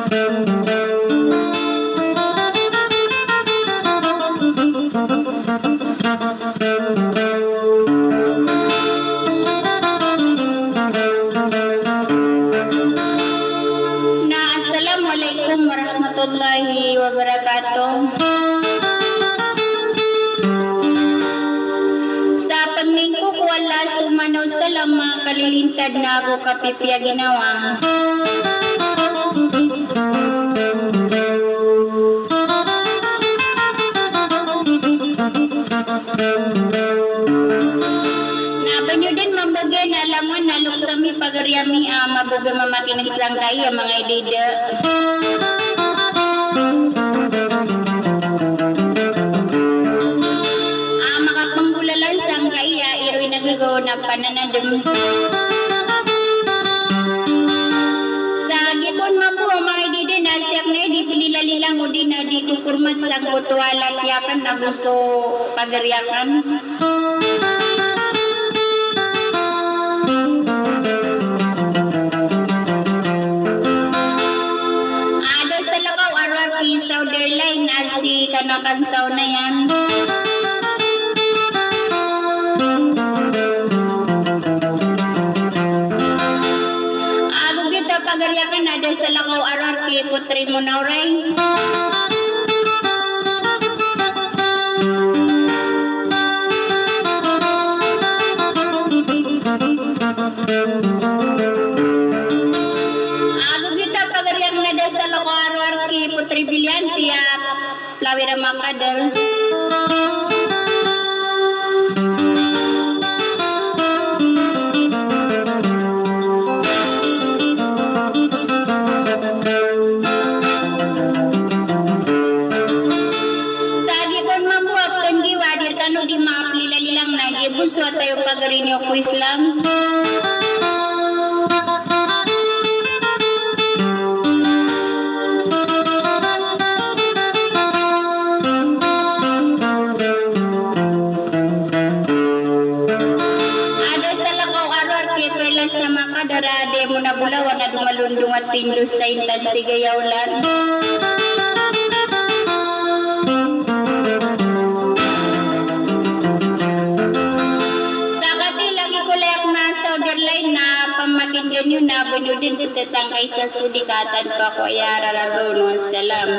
Assalamualaikum warahmatullahi wabarakatuh. Sa pagmingko ko wala sumanaw sa lama kalilintad na ako kapipya ginawa. Nabanyo din mambagay na alaman na luksami pagaryami mabuga mamakinig sangkay mga idida. Makapanggulalan sangkay iroy nagagawa na pananadum. Sa gipon mabuha mga idida na siyak na di pililalilang o di na di kukurmat sang kutuwalat yakan na gusto pagaryakan. Sauderline si kanakansaw na yan. Agog kita pagaryakan ada sa lakaw arar ki putri mo na oray. Putri Bilian tiap lawira makadal. Sagi pun membuatkan giwadir kanu di maaf lila-lilang nagi busu tayo pagarinyo ku Islam. Darade mo na bulawan na dumalundong at tindus sa intan si gayawlan. Sa kati lagi ko layak na Sauderline na pamakin ganyo na bunudin tutetang kay sa sudikatan pa ko ayararagaw no salam.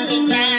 kita